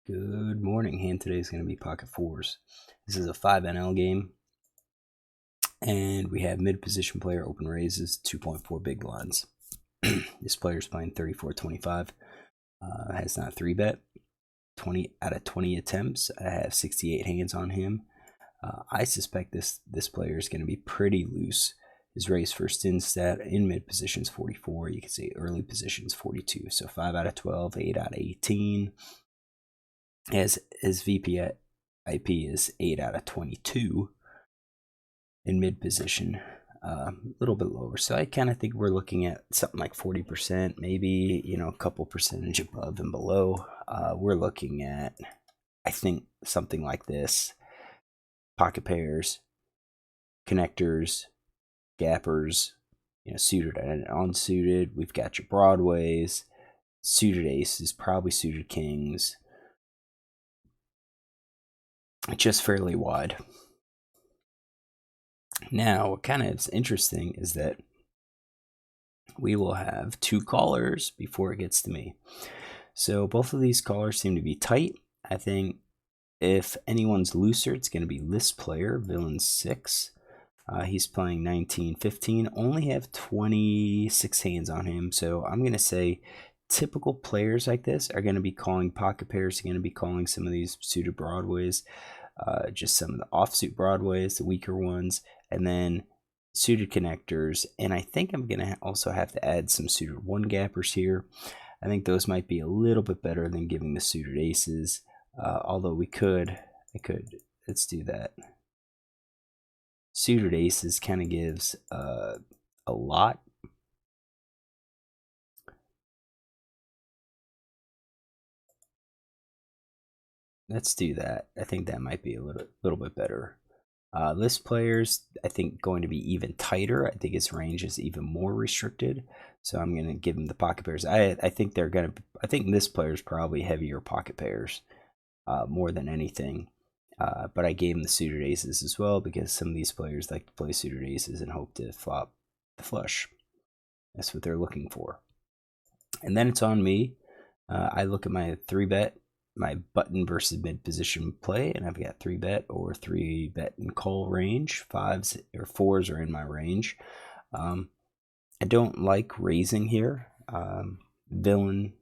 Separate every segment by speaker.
Speaker 1: Good morning. Hand today is going to be pocket fours. This is a 5NL game, and we have mid position player open raises 2.4 big blinds. This player is playing 34-25. Has not 3-bet. 20 out of 20 attempts. I have 68 hands on him. I suspect this player is going to be pretty loose. His raise first in stat in mid positions 44. You can see early positions 42. So 5 out of 12, 8 out of 18. His VP IP is 8 out of 22 in mid position, a little bit lower. So I kind of think we're looking at something like 40%, maybe, a couple percentage above and below. We're looking at, I think, something like this: pocket pairs, connectors, gappers, suited and unsuited. We've got your broadways, suited aces, probably suited kings. Just fairly wide. Now, what kind of is interesting is that we will have two callers before it gets to me. So both of these callers seem to be tight. I think if anyone's looser, it's going to be this player, Villain 6. He's playing 19-15, only have 26 hands on him. So I'm going to say typical players like this are going to be calling pocket pairs, are going to be calling some of these suited broadways, just some of the offsuit broadways, the weaker ones, and then suited connectors. And I think I'm going to also have to add some suited one gappers here. I think those might be a little bit better than giving the suited aces, although let's do that. Suited aces kind of gives a lot. Let's do that. I think that might be a little bit better. List players, I think, going to be even tighter. I think his range is even more restricted. So I'm going to give him the pocket pairs. I think they're going to. I think this player is probably heavier pocket pairs, more than anything. But I gave him the suited aces as well because some of these players like to play suited aces and hope to flop the flush. That's what they're looking for. And then it's on me. I look at my 3-bet, my button versus mid position play, and I've got 3-bet or 3-bet and call range. 5s or 4s are in my range. I don't like raising here. Villain,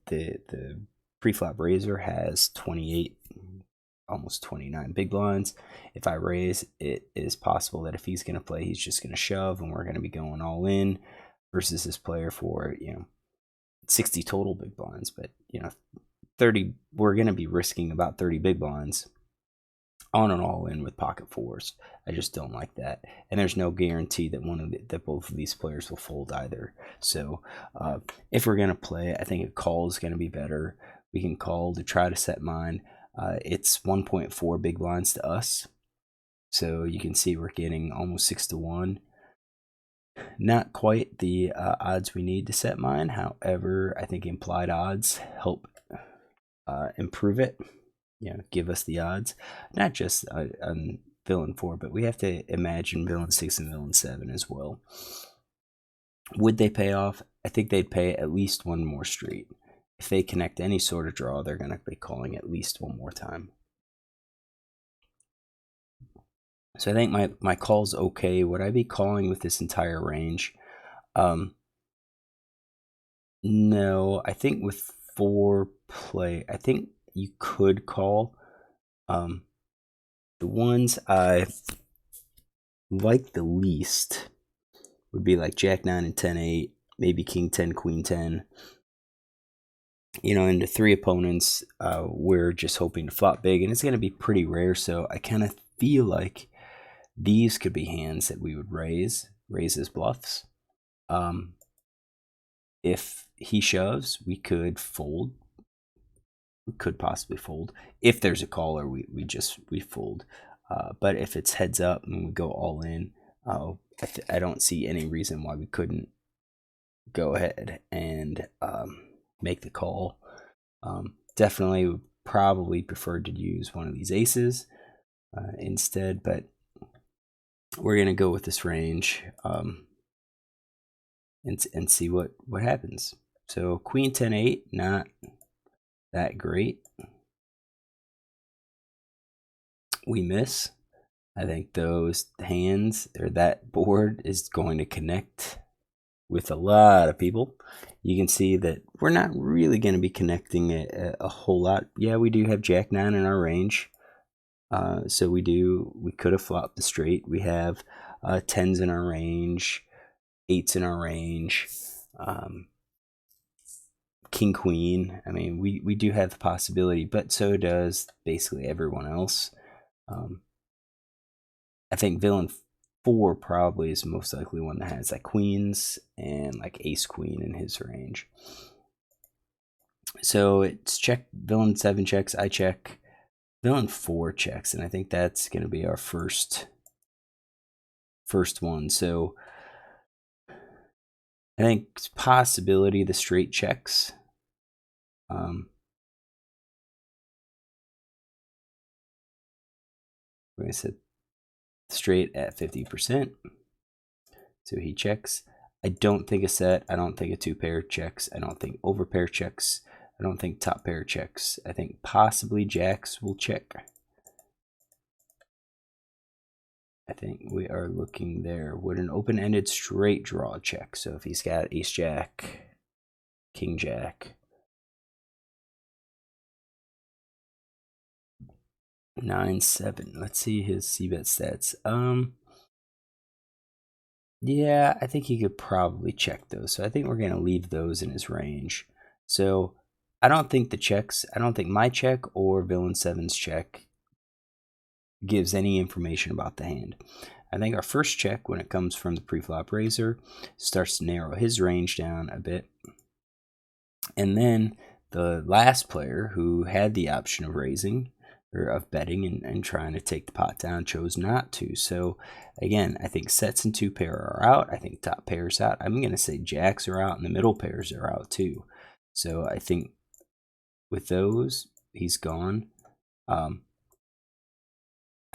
Speaker 1: the pre-flop raiser, has 28, almost 29 big blinds. If I raise, it is possible that if he's going to play, he's just going to shove, and we're going to be going all in versus this player for 60 total big blinds. But 30, we're going to be risking about 30 big blinds on and all in with pocket fours. I just don't like that, and there's no guarantee that both of these players will fold either. So if we're going to play, I think a call is going to be better. We can call to try to set mine. It's 1.4 big blinds to us, so you can see we're getting almost 6-1. Not quite the odds we need to set mine. However, I think implied odds help improve it. Give us the odds, not just on Villain 4, but we have to imagine Villain 6 and Villain 7 as well. Would they pay off? I think they'd pay at least one more street. If they connect any sort of draw, they're going to be calling at least one more time. So I think my call's okay. Would I be calling with this entire range? No, I think with 4 play, I think you could call. The ones I like the least would be like Jack 9 and 10-8, maybe King 10, Queen 10. Into 3 opponents, we're just hoping to flop big, and it's going to be pretty rare. So I kind of feel like these could be hands that we would raise as bluffs. If he shoves, we could fold. We could possibly fold. If there's a caller, we fold. But if it's heads up and we go all in, I don't see any reason why we couldn't go ahead and make the call. Definitely would probably prefer to use one of these aces instead, but we're going to go with this range and see what happens. So Queen 10-8, not that great. we miss. I think those hands or that board is going to connect with a lot of people. You can see that we're not really going to be connecting a whole lot. Yeah, we do have Jack 9 in our range. So we could have flopped the straight. We have 10s in our range, 8s in our range, King Queen. I mean, we do have the possibility, but so does basically everyone else. I think villain 4 probably is most likely one that has like queens and like ace queen in his range. So it's check. Villain 7 checks, I check. Villain 4 checks, and I think that's going to be our first one. So I think it's possibility the straight checks. We're going to set straight at 50%. So he checks. I don't think a set. I don't think a 2 pair checks. I don't think over pair checks. I don't think top pair checks. I think possibly jacks will check. I think we are looking there. Would an open-ended straight draw check? So if he's got ace jack, king jack, 9-7. Let's see his c-bet stats. Yeah, I think he could probably check those. So I think we're gonna leave those in his range. So I don't think the checks. I don't think my check or villain 7's check gives any information about the hand. I think our first check, when it comes from the preflop raiser, starts to narrow his range down a bit. And then the last player who had the option of raising or of betting and trying to take the pot down chose not to. So again, I think sets and 2 pair are out. I think top pairs out. I'm going to say jacks are out and the middle pairs are out too. So I think with those, he's gone. I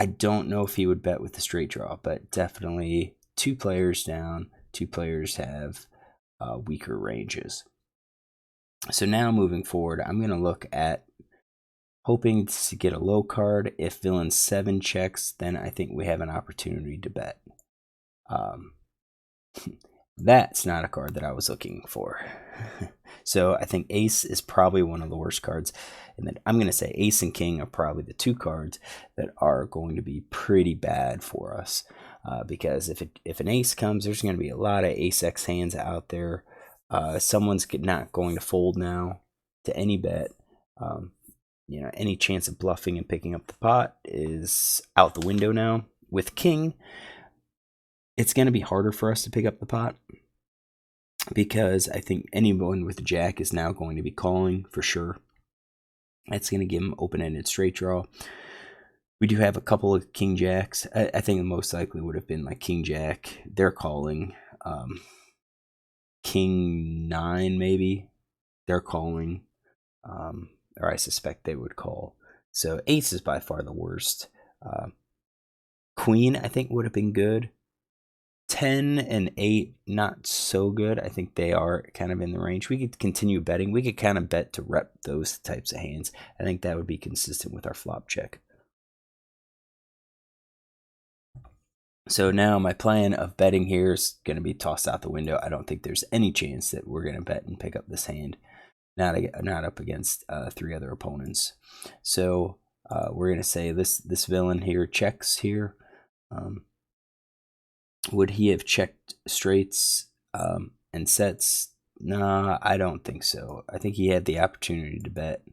Speaker 1: don't know if he would bet with the straight draw, but definitely 2 players down. 2 players have weaker ranges. So now moving forward, I'm going to look at hoping to get a low card. If villain 7 checks, then I think we have an opportunity to bet. That's not a card that I was looking for. So I think ace is probably one of the worst cards. And then I'm going to say ace and king are probably the 2 cards that are going to be pretty bad for us. Because if an ace comes, there's going to be a lot of ace x hands out there. Someone's not going to fold now to any bet. Any chance of bluffing and picking up the pot is out the window now. With king, it's going to be harder for us to pick up the pot because I think anyone with jack is now going to be calling for sure. That's going to give him open-ended straight draw. We do have a couple of king jacks. I think it most likely would have been like king jack. They're calling. King 9 maybe. They're calling. Or I suspect they would call. So ace is by far the worst. Queen, I think, would have been good. 10 and 8, not so good. I think they are kind of in the range. We could continue betting. We could kind of bet to rep those types of hands. I think that would be consistent with our flop check. So now my plan of betting here is going to be tossed out the window. I don't think there's any chance that we're going to bet and pick up this hand. Not up against 3 other opponents. So we're going to say this villain here checks here. Would he have checked straights and sets? Nah, I don't think so. I think he had the opportunity to bet.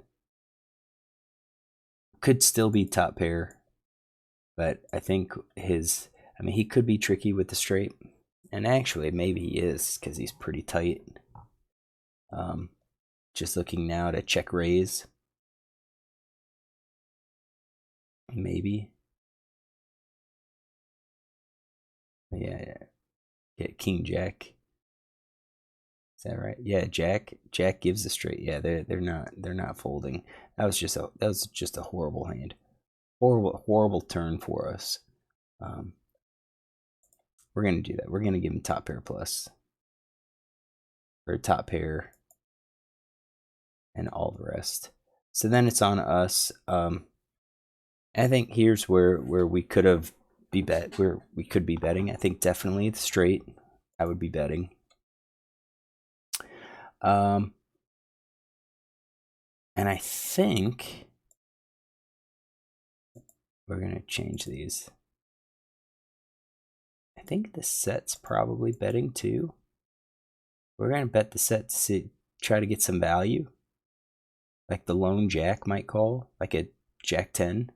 Speaker 1: Could still be top pair, but I think he could be tricky with the straight. And actually, maybe he is because he's pretty tight. Just looking now to check raise. Maybe. Yeah. King jack. Is that right? Yeah, Jack gives the straight. Yeah, they're not folding. That was just a horrible hand. Horrible turn for us. We're gonna do that. We're gonna give him top pair plus. Or top pair and all the rest. So then it's on us. I think here's where we could have where we could be betting. I think definitely the straight I would be betting. And I think we're gonna change these. I think the set's probably betting too. We're gonna bet the set to try to get some value. Like the lone jack might call, like a jack 10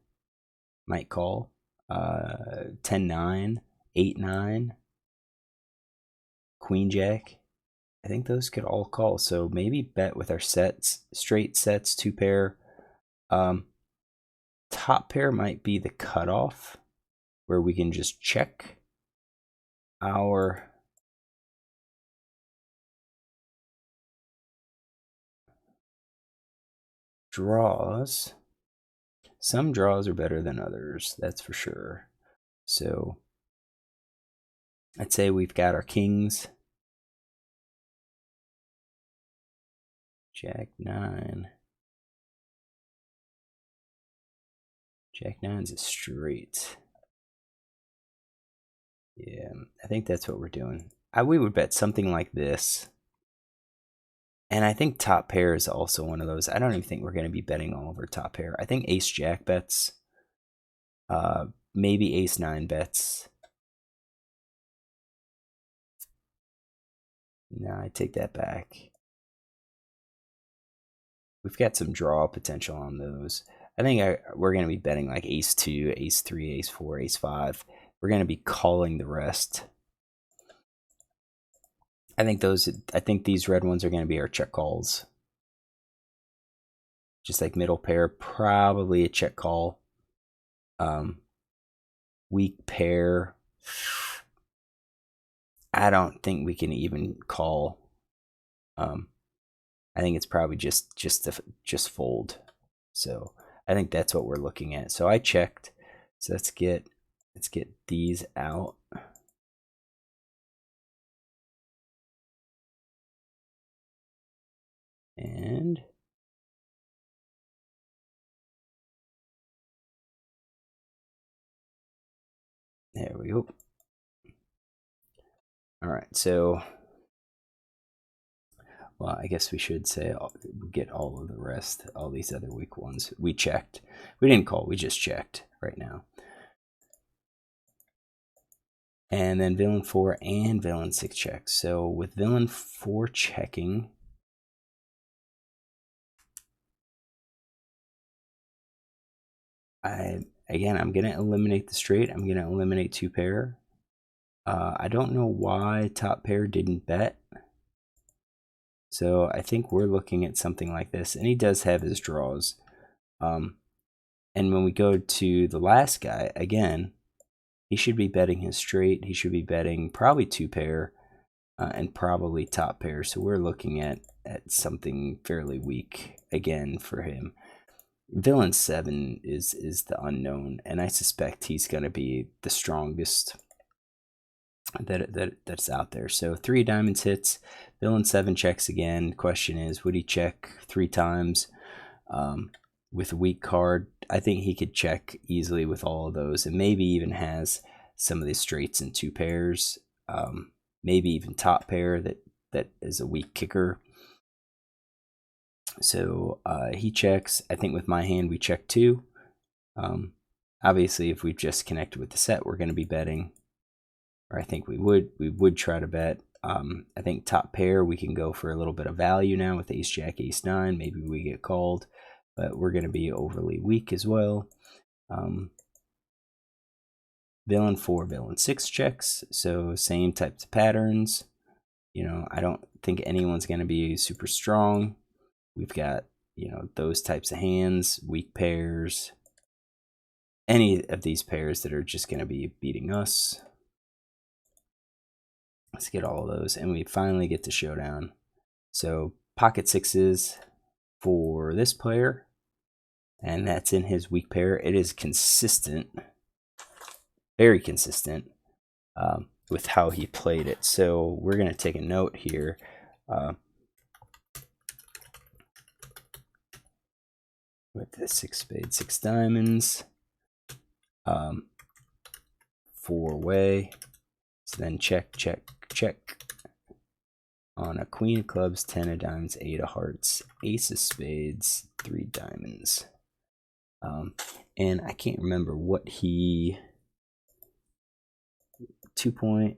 Speaker 1: might call. 10-9, 8-9, queen jack. I think those could all call. So maybe bet with our sets, straight sets, 2-pair. Top pair might be the cutoff where we can just check our draws. Some draws are better than others, that's for sure. So I'd say we've got our kings. Jack 9. Jack 9's a straight. Yeah, I think that's what we're doing. We would bet something like this. And I think top pair is also one of those. I don't even think we're going to be betting all over top pair. I think ace jack bets. Maybe ace 9 bets. No, I take that back. We've got some draw potential on those. I think we're going to be betting like ace 2, ace 3, ace 4, ace 5. We're going to be calling the rest. I think these red ones are going to be our check calls. Just like middle pair, probably a check call. Weak pair. I don't think we can even call. I think it's probably just fold. So I think that's what we're looking at. So I checked. So let's get these out. And there we go. All right, so well, I guess we should say get all of the rest, all these other weak ones. We checked. We didn't call, we just checked right now. And then villain 4 and villain 6 checks. So with villain 4 checking, I'm going to eliminate the straight. I'm going to eliminate 2-pair. I don't know why top pair didn't bet. So I think we're looking at something like this. And he does have his draws. And when we go to the last guy, again, he should be betting his straight. He should be betting probably 2-pair and probably top pair. So we're looking at something fairly weak again for him. Villain 7 is the unknown, and I suspect he's going to be the strongest that's out there. So 3 diamonds hits. Villain 7 checks again. Question is, would he check 3 times with a weak card? I think he could check easily with all of those, and maybe even has some of the straights and 2 pairs. Maybe even top pair that is a weak kicker. So he checks. I think with my hand we check too. Obviously, if we've just connected with the set, we're going to be betting, or I think we would try to bet. I think top pair we can go for a little bit of value now with ace jack, ace 9. Maybe we get called, but we're going to be overly weak as well. Villain 4, villain 6 checks. So same types of patterns. You know, I don't think anyone's going to be super strong. We've got, you know, those types of hands, weak pairs, any of these pairs that are just going to be beating us. Let's get all of those, and we finally get to showdown. So pocket 6s for this player, and that's in his weak pair. It is consistent, very consistent with how he played it. So we're going to take a note here. With the 6 spades, 6 diamonds, 4-way. So then check, check, check. On a queen of clubs, 10 of diamonds, 8 of hearts, ace of spades, 3 diamonds. And I can't remember what he... 2.4.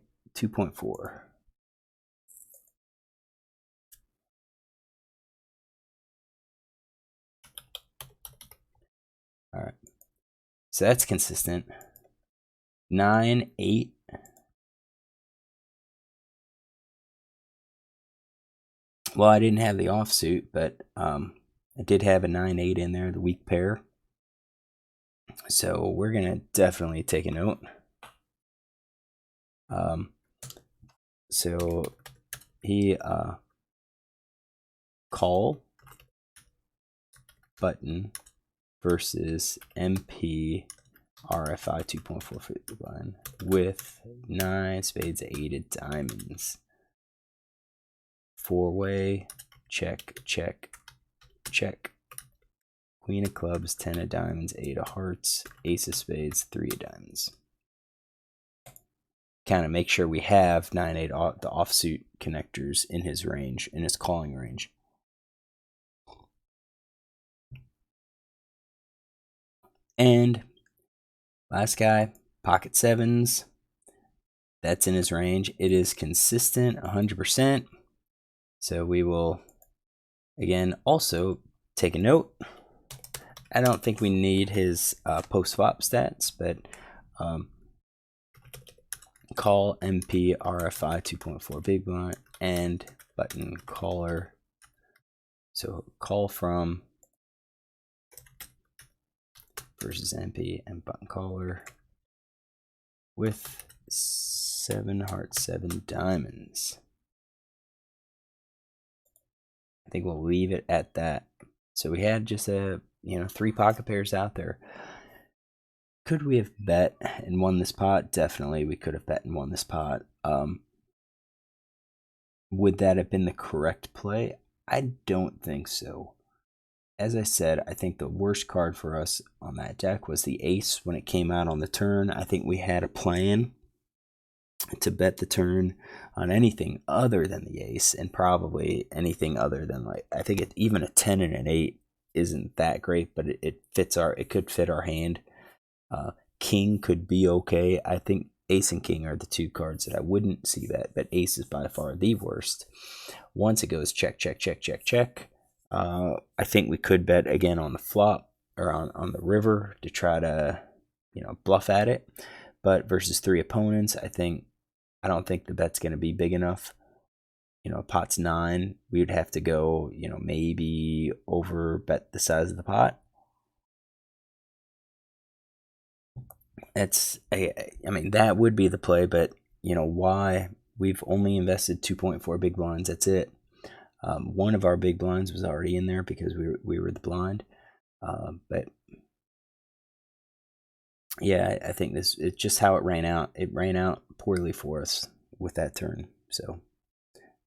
Speaker 1: All right. So that's consistent. 9, 8. Well, I didn't have the offsuit, but I did have a 9-8 in there, the weak pair. So we're going to definitely take a note. So he call button versus MP RFI 2.4 blind with 9 spades, 8 of diamonds. 4-way, check, check, check. Queen of clubs, 10 of diamonds, 8 of hearts, ace of spades, 3 of diamonds. Kind of make sure we have 9-8 the offsuit connectors in his range, in his calling range. And last guy, pocket sevens. That's in his range. It is consistent 100%. So we will, again, also take a note. I don't think we need his post-flop stats, but call MP RFI 2.4 big blind and button caller. So call from versus MP and button caller with 7 hearts, 7 diamonds. I think we'll leave it at that. So we had just 3 pocket pairs out there. Could we have bet and won this pot? Definitely, we could have bet and won this pot. Would that have been the correct play? I don't think so. As I said, I think the worst card for us on that deck was the ace when it came out on the turn. I think we had a plan to bet the turn on anything other than the ace, and probably anything other than, like, I think even a 10 and an 8 isn't that great, but it could fit our hand. King could be okay. I think ace and king are the 2 cards that I wouldn't see bet, but ace is by far the worst. Once it goes check, check, check, check, check, I think we could bet again on the flop or on the river to try to, bluff at it. But versus 3 opponents, I don't think the bet's going to be big enough. Pot's 9, we would have to go, maybe over bet the size of the pot. That would be the play, but why? We've only invested 2.4 big blinds. That's it. One of our big blinds was already in there because we were the blind. But yeah, I think it's just how it ran out. It ran out poorly for us with that turn. So,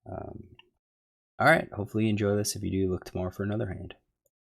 Speaker 1: all right. Hopefully you enjoy this. If you do, look tomorrow for another hand.